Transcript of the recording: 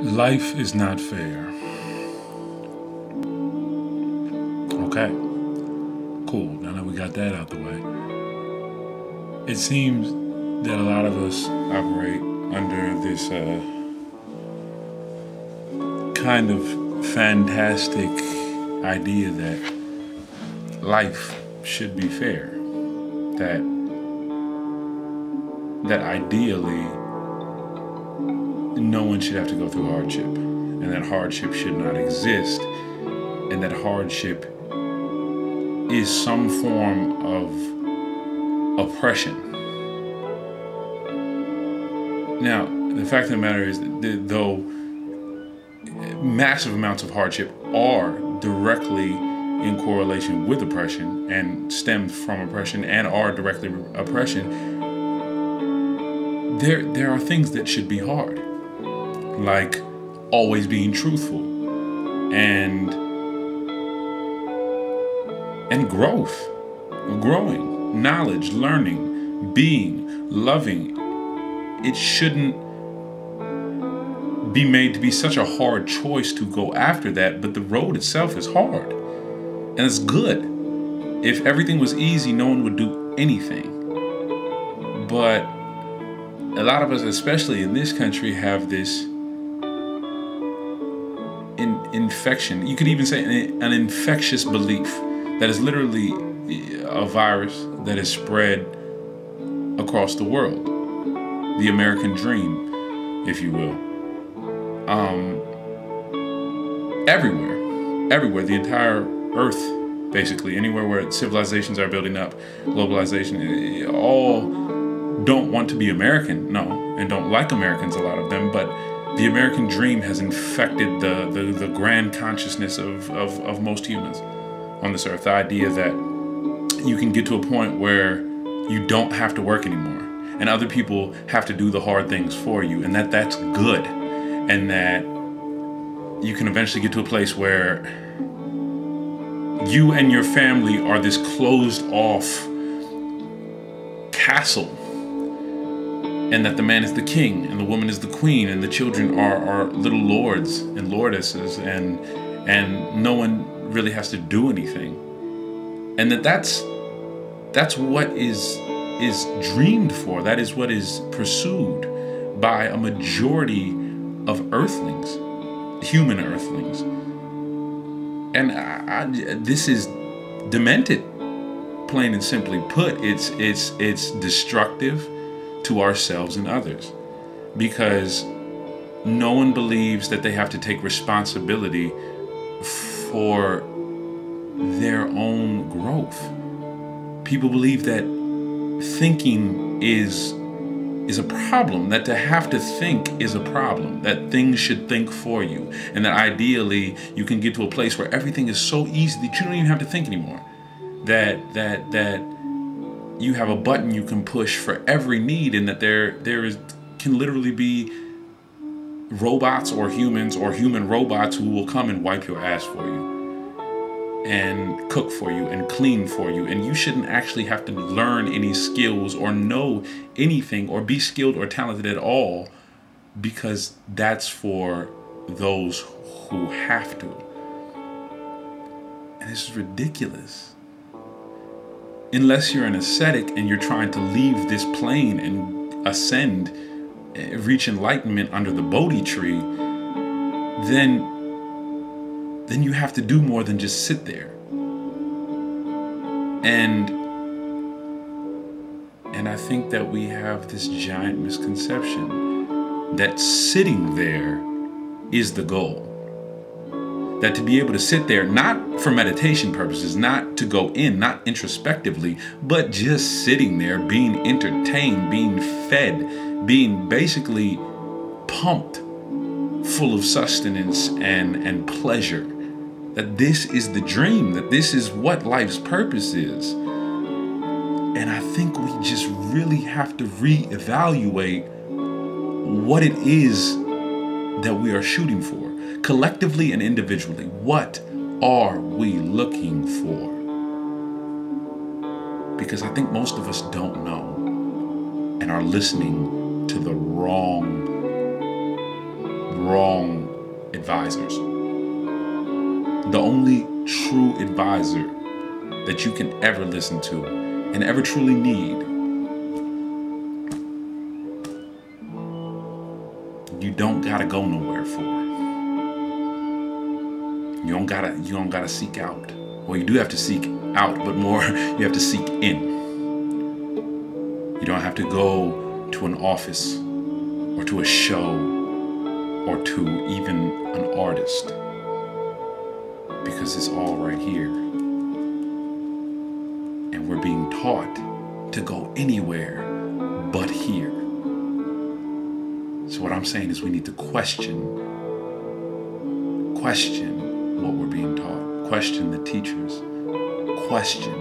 Life is not fair. Okay, cool. Now that we got that out the way, it seems that a lot of us operate under this kind of fantastic idea that life should be fair. That ideally no one should have to go through hardship, and that hardship should not exist, and that hardship is some form of oppression. Now, the fact of the matter is that though massive amounts of hardship are directly in correlation with oppression and stem from oppression and are directly oppression, there are things that should be hard, like always being truthful and growth, growing, knowledge, learning, being, loving. It shouldn't be made to be such a hard choice to go after that, but the road itself is hard, and it's good. If everything was easy, no one would do anything. But a lot of us, especially in this country, have this infection. You could even say an infectious belief that is literally a virus that is spread across the world. The American dream, if you will. Everywhere, the entire earth, basically, anywhere where civilizations are building up, globalization, all don't want to be American, no, and don't like Americans, a lot of them, but the American dream has infected the grand consciousness of most humans on this earth. The idea that you can get to a point where you don't have to work anymore, and other people have to do the hard things for you, and that's good, and that you can eventually get to a place where you and your family are this closed off castle, and that the man is the king and the woman is the queen and the children are little lords and lordesses, and no one really has to do anything, and that's what is dreamed for. That is what is pursued by a majority of earthlings, human earthlings. And this is demented, plain and simply put. It's destructive to ourselves and others, because no one believes that they have to take responsibility for their own growth. People believe that thinking is a problem, that to have to think is a problem, that things should think for you, and that ideally you can get to a place where everything is so easy that you don't even have to think anymore, that you have a button you can push for every need, and that there can literally be robots or humans or human robots who will come and wipe your ass for you and cook for you and clean for you, and you shouldn't actually have to learn any skills or know anything or be skilled or talented at all, because that's for those who have to. And this is ridiculous. Unless you're an ascetic and you're trying to leave this plane and ascend, reach enlightenment under the Bodhi tree, then you have to do more than just sit there. And I think that we have this giant misconception that sitting there is the goal. That to be able to sit there, not for meditation purposes, not to go in, not introspectively, but just sitting there, being entertained, being fed, being basically pumped full of sustenance and pleasure. That this is the dream, that this is what life's purpose is. And I think we just really have to reevaluate what it is that we are shooting for. Collectively and individually, what are we looking for? Because I think most of us don't know and are listening to the wrong wrong advisors. The only true advisor that you can ever listen to and ever truly need, you don't gotta go nowhere for. You don't gotta seek out. Well, you do have to seek out, but more you have to seek in. You don't have to go to an office or to a show or to even an artist, because it's all right here. And we're being taught to go anywhere but here. So what I'm saying is we need to question what we're being taught. Question the teachers. Question.